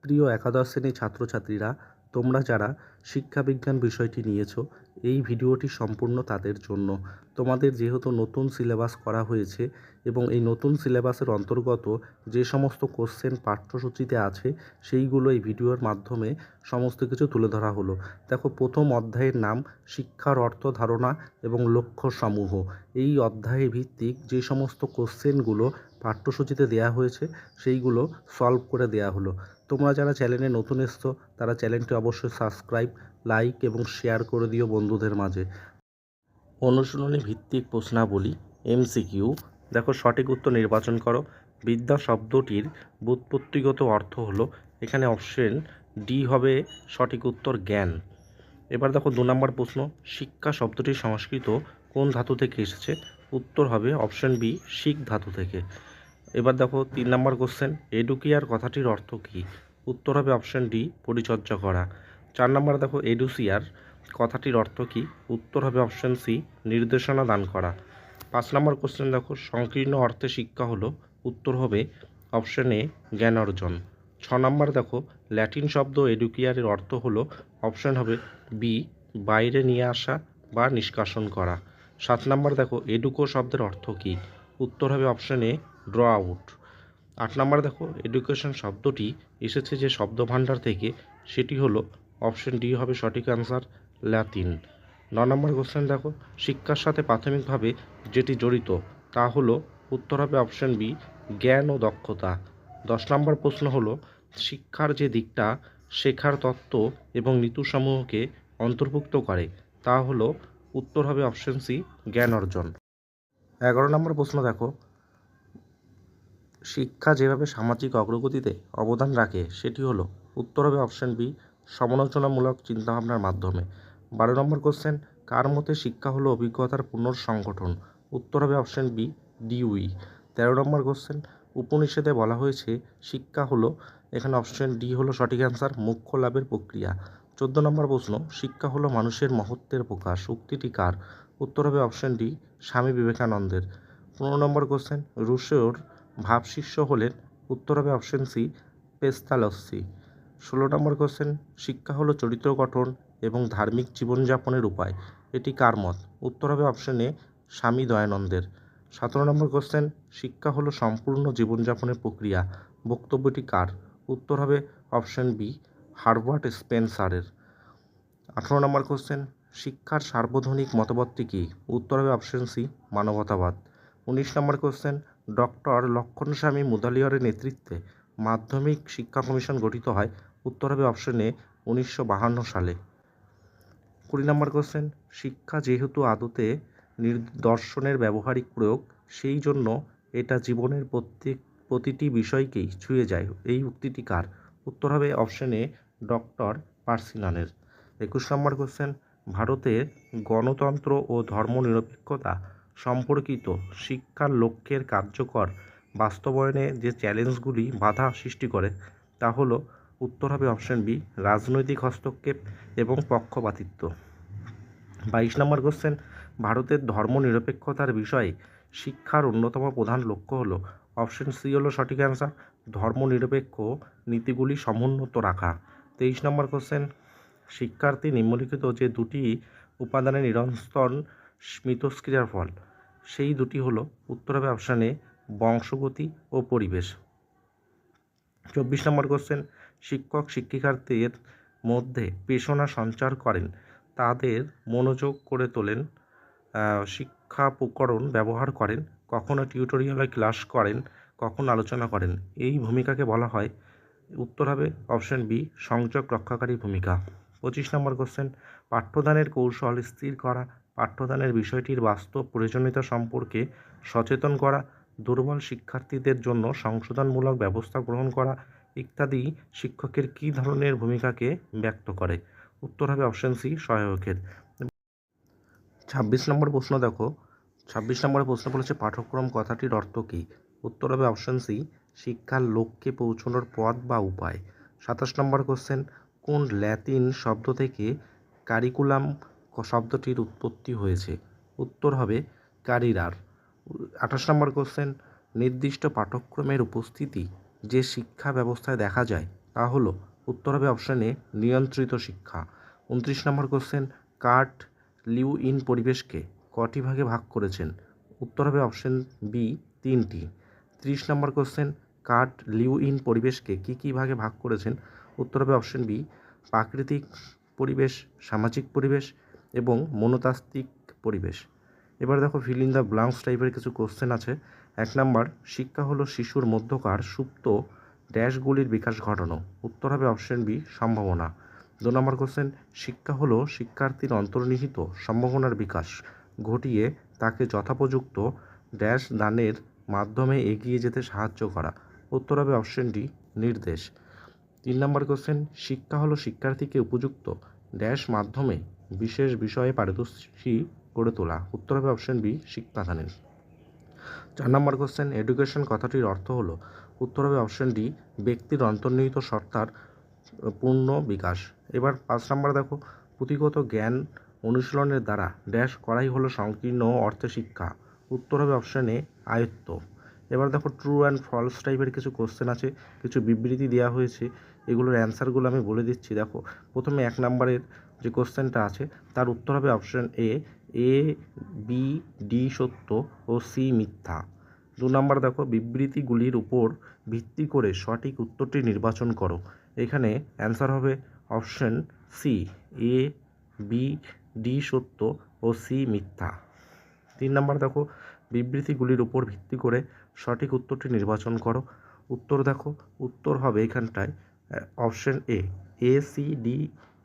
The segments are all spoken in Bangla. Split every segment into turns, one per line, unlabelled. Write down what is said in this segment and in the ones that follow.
প্রিয় একাদশ শ্রেণীর ছাত্রছাত্রীরা, তোমরা যারা শিক্ষাবিজ্ঞান বিষয়টি নিয়েছো, এই ভিডিওটি সম্পূর্ণ তাদের জন্য। তোমাদের যেহেতু নতুন সিলেবাস করা হয়েছে এবং এই নতুন সিলেবাসের অন্তর্গত যে সমস্ত কোশ্চেন পাঠ্যসূচিতে আছে সেইগুলো এই ভিডিওর মাধ্যমে সমস্ত কিছু তুলে ধরা হলো। দেখো, প্রথম অধ্যায়ের নাম শিক্ষার অর্থ, ধারণা এবং লক্ষ্য সমূহ। এই অধ্যায়ে ভিত্তিক যে সমস্ত কোশ্চেনগুলো পাঠ্যসূচিতে দেয়া হয়েছে সেইগুলো সলভ করে দেয়া হলো। তোমরা যারা চ্যানেলে নতুন এসছো তারা চ্যানেলটি অবশ্যই সাবস্ক্রাইব, লাইক এবং শেয়ার করে দিও বন্ধুদের মাঝে। অনুশীলনী ভিত্তিক প্রশ্নাবলী MCQ। দেখো, সঠিক উত্তর নির্বাচন করো। বিদ্যা শব্দটির ব্যুৎপত্তিগত অর্থ হলো, এখানে অপশন ডি হবে সঠিক উত্তর, জ্ঞান। এবার দেখো 2 নম্বর প্রশ্ন, শিক্ষা শব্দটি সংস্কৃত কোন ধাতু থেকে এসেছে? উত্তর হবে অপশন বি, শিক ধাতু থেকে। এবার দেখো 3 নম্বর কোশ্চেন, এডুকিয়ার কথাটির অর্থ কী? উত্তর হবে অপশন ডি, পরিচর্যা করা। 4 নম্বর দেখো, এডুসিয়ার কথাটির অর্থ কী? উত্তর হবে অপশন সি, নির্দেশনা দান করা। 5 নম্বর কোশ্চেন দেখো, সংকীর্ণ অর্থে শিক্ষা হলো? উত্তর হবে অপশন এ, জ্ঞান অর্জন। 6 নম্বর দেখো, ল্যাটিন শব্দ এডুকিয়ারের অর্থ হলো? অপশন হবে বি, বাইরে নিয়ে আসা বা নিষ্কাশন করা। 7 নম্বর দেখো, এডুকো শব্দের অর্থ কী? উত্তর হবে অপশন এ, ড্র আউট। 8 নম্বর দেখো, এডুকেশন শব্দটি এসেছে যে শব্দভাণ্ডার থেকে, সেটি হলো? অপশন ডি হবে সঠিক অ্যান্সার, ল্যাতিন। 9 নম্বর কোশ্চেন দেখো, শিক্ষার সাথে প্রাথমিকভাবে যেটি জড়িত তা হলো? উত্তর হবে অপশন বি, জ্ঞান ও দক্ষতা। 10 নম্বর প্রশ্ন হলো, শিক্ষার যে দিকটা শেখার তত্ত্ব এবং নীতিসমূহকে অন্তর্ভুক্ত করে তা হলো? উত্তর হবে অপশন সি, জ্ঞান অর্জন। 11 নম্বর প্রশ্ন দেখো, শিক্ষা যেভাবে সামাজিক অগ্রগতিতে অবদান রাখে সেটি হলো? উত্তর হবে অপশন বি, সমালোচনামূলক চিন্তাভাবনার মাধ্যমে। 12 নম্বর কোশ্চেন, কার মতে শিক্ষা হলো অভিজ্ঞতার পুনর্সংগঠন? উত্তর হবে অপশন বি, ডিউই। 13 নম্বর কোশ্চেন, উপনিষদে বলা হয়েছে শিক্ষা হলো? এখানে অপশন ডি হলো সঠিক অ্যান্সার, মোক্ষ লাভের প্রক্রিয়া। 14 নম্বর প্রশ্ন, শিক্ষা হলো মানুষের মহত্বের প্রকাশ, উক্তিটি কার? উত্তর হবে অপশন ডি, স্বামী বিবেকানন্দের। 15 নম্বর কোশ্চেন, রুশোর ভাবশিষ্য হলেন? উত্তর হবে অপশন সি, পেস্তালস্যি। 16 নম্বর কোশ্চেন, শিক্ষা হলো চরিত্র গঠন এবং ধার্মিক জীবনযাপনের উপায়, এটি কার মত? উত্তর হবে অপশন এ, স্বামী দয়ানন্দের। 17 নম্বর কোশ্চেন, শিক্ষা হলো সম্পূর্ণ জীবনযাপনের প্রক্রিয়া, বক্তব্যটি কার? উত্তর হবে অপশন বি, হারবার্ট স্পেন্সারের। 18 নম্বর কোশ্চেন, শিক্ষার সার্বজনীন মতবাদটি কী? উত্তর হবে অপশন সি, মানবতাবাদ। 19 নম্বর কোশ্চেন, ডক্টর লক্ষণস্বামী মুদালিয়ারের নেতৃত্বে মাধ্যমিক শিক্ষা কমিশন গঠিত হয়? উত্তর হবে অপশন এ, 1952 সালে। 20 নম্বর কোশ্চেন, শিক্ষা যেহেতু আদতে দর্শনের ব্যবহারিক প্রয়োগ, সেই জন্য এটা জীবনের প্রতিটি বিষয়কেই ছুঁয়ে যায়, এই উক্তিটি কার? উত্তর হবে অপশন এ, ডক্টর পার্সিনানের। 21 নম্বর কোশ্চেন, ভারতের গণতন্ত্র ও ধর্মনিরপেক্ষতা সম্পর্কিত শিক্ষার লক্ষ্যের কার্যকর বাস্তবায়নে যে চ্যালেঞ্জগুলি বাধা সৃষ্টি করে তা হলো? উত্তর হবে অপশন বি, রাজনৈতিক হস্তক্ষেপ এবং পক্ষপাতিত্ব। 22 নম্বর কোশ্চেন, ভারতের ধর্মনিরপেক্ষতার বিষয়ে শিক্ষার অন্যতম প্রধান লক্ষ্য হলো? অপশন সি হলো সঠিক অ্যান্সার, ধর্মনিরপেক্ষ নীতিগুলি সমুন্নত রাখা। 23 নম্বর কোশ্চেন, শিক্ষার্থী নিম্নলিখিত যে দুটি উপাদানের নিরন্তর মিথস্ক্রিয়ার ফল, সেই দুটি হলো? উত্তর হবে অপশন এ, বংশগতি ও পরিবেশ। 24 নম্বর কোশ্চেন, শিক্ষক শিক্ষিকাদের মধ্যে পেশনা সঞ্চার করেন, তাদের মনোযোগ করে তোলেন, শিক্ষা উপকরণ ব্যবহার করেন, কখনো টিউটোরিয়ালে ক্লাস করেন, কখনো আলোচনা করেন, এই ভূমিকাকে বলা হয়? উত্তর হবে অপশন বি, সংযোগ রক্ষাকারী ভূমিকা। 25 নম্বর কোশ্চেন, পাঠ্যদানের কৌশল স্থির করা, পাঠ্যদানের বিষয়টির বাস্তব প্রয়োজনীয়তা সম্পর্কে সচেতন করা, দুর্বল শিক্ষার্থীদের জন্য সংশোধনমূলক ব্যবস্থা গ্রহণ করা ইত্যাদি শিক্ষকের কী ধরনের ভূমিকাকে ব্যক্ত করে? উত্তর হবে অপশন সি, সহায়কের। 26 নম্বর প্রশ্ন দেখো, 26 নম্বরের প্রশ্ন বলেছে পাঠ্যক্রম কথাটির অর্থ কী? উত্তর হবে অপশন সি, শিক্ষার লক্ষ্যে পৌঁছানোর পথ বা উপায়। 27 নম্বর কোশ্চেন, কোন ল্যাতিন শব্দ থেকে কারিকুলাম শব্দটির উৎপত্তি হয়েছে? উত্তর হবে কারিরার। 28 নম্বর কোশ্চেন, নির্দিষ্ট পাঠ্যক্রমের উপস্থিতি যে শিক্ষা ব্যবস্থায় দেখা যায় তা হলো উত্তর হবে অপশান এ নিয়ন্ত্রিত শিক্ষা। 29 নম্বর কোশ্চেন, কার্ট লিউ ইন পরিবেশকে কটি ভাগে ভাগ করেছেন? উত্তর হবে অপশান বি 3টি। 30 নম্বর কোশ্চেন, কার্ট লিউ ইন পরিবেশকে কী ভাগে ভাগ করেছেন? উত্তর হবে অপশান বি প্রাকৃতিক পরিবেশ, সামাজিক পরিবেশ এবং মনস্তাত্ত্বিক পরিবেশ। এবার দেখো ফিল ইন দ্য ব্লাঙ্কস টাইপের কিছু কোশ্চেন আছে। 1 নম্বর, শিক্ষা হলো শিশুর মধ্যকার সুপ্ত ড্যাশগুলির বিকাশ ঘটানো। উত্তর হবে অপশান বি সম্ভাবনা। 2 নম্বর কোশ্চেন, শিক্ষা হলো শিক্ষার্থীর অন্তর্নিহিত সম্ভাবনার বিকাশ ঘটিয়ে তাকে যথোপযুক্ত ড্যাশ দানের মাধ্যমে এগিয়ে যেতে সাহায্য করা। উত্তর হবে অপশান ডি নির্দেশ। 3 নম্বর কোশ্চেন, শিক্ষা হলো শিক্ষার্থীকে উপযুক্ত ড্যাশ মাধ্যমে বিশেষ বিষয়ে পারদর্শী গড়ে তোলা। উত্তর হবে অপশান বি শিক্ষাদানের। 4 নম্বর কোশ্চেন, এডুকেশন কথাটির অর্থ হলো? উত্তর হবে অপশান ডি ব্যক্তির অন্তর্নিহিত সত্তার পূর্ণ বিকাশ। এবার 5 নম্বর দেখো, পুঁথিগত জ্ঞান অনুশীলনের দ্বারা ড্যাশ করাই হলো সংকীর্ণ অর্থে শিক্ষা। উত্তর হবে অপশান এ আয়ত্ত। এবার দেখো ট্রু অ্যান্ড ফলস টাইপের কিছু কোশ্চেন আছে, কিছু বিবৃতি দেওয়া হয়েছে, এগুলোর অ্যান্সারগুলো আমি বলে দিচ্ছি। দেখো প্রথমে 1 নম্বরের যে কোশ্চেনটা আছে তার উত্তর হবে অপশান এ বি ডি সত্য ও সি মিথ্যা। 2 নম্বর দেখো, বিবৃতিগুলির উপর ভিত্তি করে সঠিক উত্তরটি নির্বাচন করো। এখানে অ্যান্সার হবে option C A B D সত্য ও সি মিথ্যা। 3 নম্বর দেখো, বিবৃতিগুলির উপর ভিত্তি করে সঠিক উত্তরটি নির্বাচন করো। উত্তর দেখো, উত্তর হবে এখানটায় অপশান এ সি ডি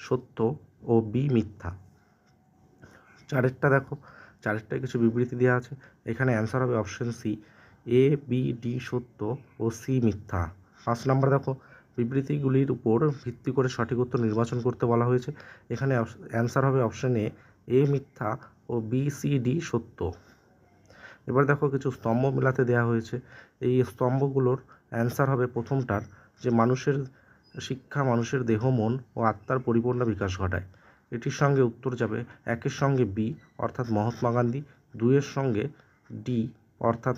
সত্য ও বি মিথ্যা। 4টা দেখো, 4টায় কিছু বিবৃতি দেওয়া আছে, এখানে অ্যান্সার হবে option C A B D সত্য ও সি মিথ্যা। 5 নম্বর দেখো, বিবৃতিগুলির উপর ভিত্তি করে সঠিক উত্তর নির্বাচন করতে বলা হয়েছে, এখানে অ্যান্সার হবে অপশান এ মিথ্যা ও বি সি ডি সত্য। এবার দেখো কিছু স্তম্ভ মেলাতে দেওয়া হয়েছে, এই স্তম্ভগুলোর অ্যান্সার হবে প্রথমটার যে মানুষের শিক্ষা মানুষের দেহ মন ও আত্মার পরিপূর্ণ বিকাশ ঘটায়। এটির সঙ্গে উত্তর যাবে 1-এর সঙ্গে বি অর্থাৎ মহাত্মা গান্ধী, 2-এর সঙ্গে ডি অর্থাৎ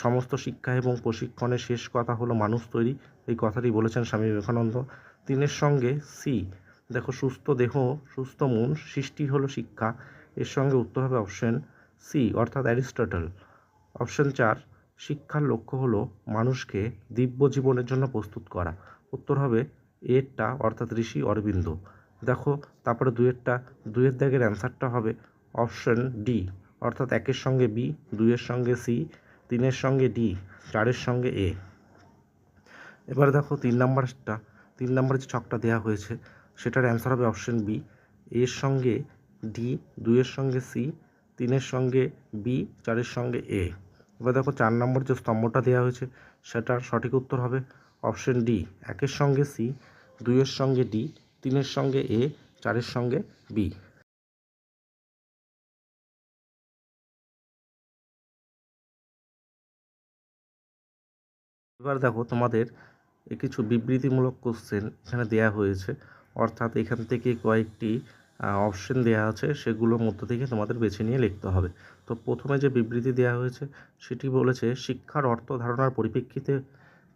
সমস্ত শিক্ষা এবং প্রশিক্ষণের শেষ কথা হলো মানুষ তৈরি, এই কথাটি বলেছেন স্বামী বিবেকানন্দ। 3-এর সঙ্গে সি দেখো সুস্থ দেহ সুস্থ মন সৃষ্টি হলো শিক্ষা, এর সঙ্গে উত্তর হবে অপশান সি অর্থাৎ অ্যারিস্টটল। অপশান 4, শিক্ষার লক্ষ্য হলো মানুষকে দিব্য জীবনের জন্য প্রস্তুত করা। উত্তর হবে এরটা অর্থাৎ ঋষি অরবিন্দ। দেখো তারপরে 2-এর দাগের অ্যান্সারটা হবে অপশান ডি অর্থাৎ 1-এর সঙ্গে বি, 2-এর সঙ্গে সি, 3-এর সঙ্গে ডি, 4-এর সঙ্গে এ। এবার দেখো 3 নম্বরের যে ছকটা দেওয়া হয়েছে সেটার অ্যান্সার হবে অপশান বি এর সঙ্গে ডি, 2-এর সঙ্গে সি, 3-এর সঙ্গে বি, 4-এর সঙ্গে এ। এবার দেখো 4 নম্বর যে স্তম্ভটা দেওয়া হয়েছে সেটার সঠিক উত্তর হবে অপশান ডি 1-এর সঙ্গে সি, 2-এর সঙ্গে ডি, 3-এর সঙ্গে এ, 4-এর সঙ্গে বি। এবার দেখো তোমাদের কিছু বিবৃতিমূলক কোশ্চেন এখানে দেয়া হয়েছে, অর্থাৎ এখান থেকে কয়েকটি অপশন দেয়া আছে, সেগুলোর মধ্য থেকে তোমাদের বেছে নিয়ে লিখতে হবে। তো প্রথমে যে বিবৃতি দেওয়া হয়েছে সেটি বলেছে শিক্ষার অর্থ ধারণার পরিপ্রেক্ষিতে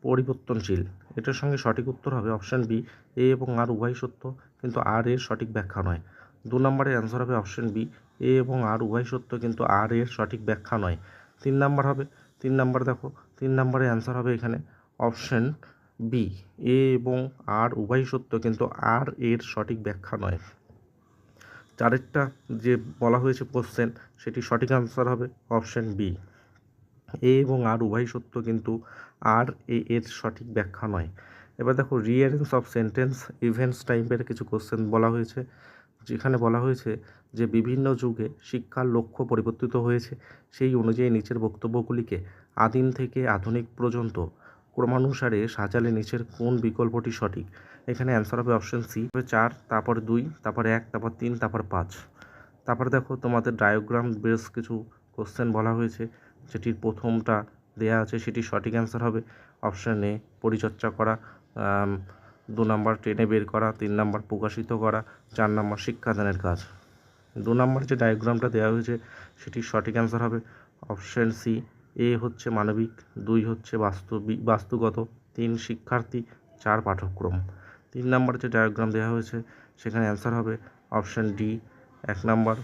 পরিবর্তনশীল। এটার সঙ্গে সঠিক উত্তর হবে অপশান বি এ এবং আর উভয় সত্য কিন্তু আর এর সঠিক ব্যাখ্যা নয়। 2 নম্বরের অ্যান্সার হবে অপশান বি এ এবং আর উভয় সত্য কিন্তু আর এর সঠিক ব্যাখ্যা নয়। 3 নম্বর হবে 3 নম্বর দেখো 3 নম্বরের অ্যান্সার হবে এখানে অপশান বি এ এবং আর উভয় সত্য কিন্তু আর এর সঠিক ব্যাখ্যা নয়। 4টা যে বলা হয়েছে কোশ্চেন সেটি সঠিক আনসার হবে অপশান বি এ এবং আর উভয় সত্য কিন্তু আর এর সঠিক ব্যাখ্যা নয়। এবার দেখো রিঅ্যারেঞ্জ অফ সেন্টেন্স ইভেন্টস টাইপের কিছু কোশ্চেন বলা হয়েছে, যেখানে বলা হয়েছে যে বিভিন্ন যুগে শিক্ষার লক্ষ্য পরিবর্তিত হয়েছে, সেই অনুযায়ী নিচের বক্তব্যগুলিকে আদিম থেকে আধুনিক পর্যন্ত ক্রমানুসারে সাজালে নিচের কোন বিকল্পটি সঠিক। এখানে অ্যান্সার হবে অপশান সি 4, তারপর 2, তারপর 1, তারপর 3, তারপর 5। তারপরে দেখো তোমাদের ডায়াগ্রাম বেস কিছু কোশ্চেন বলা হয়েছে, যেটির প্রথমটা দেয়া আছে সেটি সঠিক অ্যান্সার হবে অপশান এ পরিচর্যা করা, 2 নম্বর টেনে বের করা, 3 নম্বর প্রকাশিত করা, 4 নম্বর শিক্ষাদানের কাজ। 2 নম্বর যে ডায়াগ্রামটা দেওয়া হয়েছে সেটির সঠিক অ্যান্সার হবে অপশান সি এ হচ্ছে মানবিক, 2 হচ্ছে বাস্তুগত, 3 শিক্ষার্থী, 4 পাঠ্যক্রম। 3 নম্বর যে ডায়াগ্রাম দেওয়া হয়েছে সেখানে অ্যান্সার হবে অপশান ডি 1 নম্বর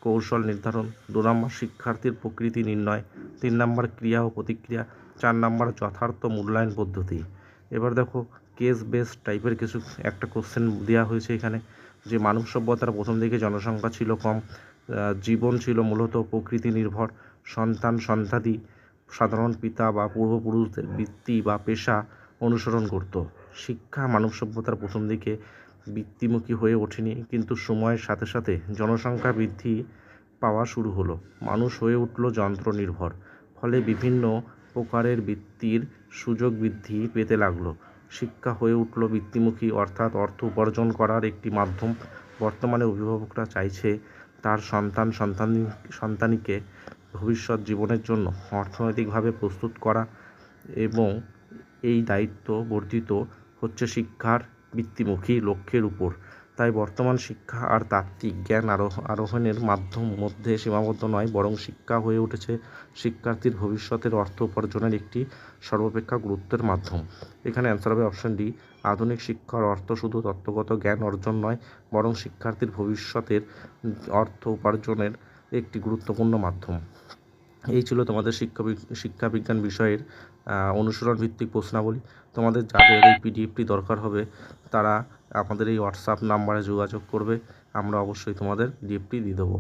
কৌশল নির্ধারণ, 2 নম্বর শিক্ষার্থীর প্রকৃতি নির্ণয়, 3 নম্বর ক্রিয়া ও প্রতিক্রিয়া, 4 নম্বর যথার্থ মূল্যায়ন পদ্ধতি। এবার দেখো কেস বেস টাইপের কিছু একটা কোশ্চেন দেওয়া হয়েছে এখানে, যে মানব সভ্যতার প্রথম দিকে জনসংখ্যা ছিল কম, জীবন ছিল মূলত প্রকৃতি নির্ভর, সন্তাদি সাধারণ পিতা বা পূর্বপুরুষদের বৃত্তি বা পেশা অনুসরণ করত। শিক্ষা মানব সভ্যতার প্রথম দিকে বৃত্তিমুখী হয়ে ওঠেনি, কিন্তু সময়ের সাথে সাথে জনসংখ্যা বৃদ্ধি পাওয়া শুরু হলো, মানুষ হয়ে উঠল যন্ত্র নির্ভর, ফলে বিভিন্ন প্রকারের বৃত্তির সুযোগ বৃদ্ধি পেতে লাগলো। শিক্ষা হয়ে উঠল বৃত্তিমুখী, অর্থাৎ অর্থ উপার্জন করার একটি মাধ্যম। বর্তমানে অভিভাবকরা চাইছে তার সন্তানকে ভবিষ্যৎ জীবনের জন্য অর্থনৈতিকভাবে প্রস্তুত করা, এবং এই দায়িত্ব বর্ধিত হচ্ছে শিক্ষার বৃত্তিমুখী লক্ষ্যের উপর। তাই বর্তমান শিক্ষা আর তাত্ত্বিক জ্ঞান আরোহণের মাধ্যম মধ্যে সীমাবদ্ধ নয়, বরং শিক্ষা হয়ে উঠেছে শিক্ষার্থীর ভবিষ্যতের অর্থ উপার্জনের একটি সর্বাপেক্ষা গুরুত্বের মাধ্যম। এখানে অ্যান্সার হবে অপশান ডি। আধুনিক শিক্ষার অর্থ শুধু তত্ত্বগত জ্ঞান অর্জন নয়, বরং শিক্ষার্থীর ভবিষ্যতের অর্থ উপার্জনের একটি গুরুত্বপূর্ণ মাধ্যম। এই ছিল তোমাদের শিক্ষাবিজ্ঞান বিষয়ের অনুশীলন ভিত্তিক প্রশ্নাবলী। তোমাদের যাদের এই পিডিএফটি দরকার হবে তারা আমাদের এই হোয়াটসঅ্যাপ নাম্বারে যোগাযোগ করবে, আমরা অবশ্যই তোমাদের পিডিএফটি দিয়ে দেবো।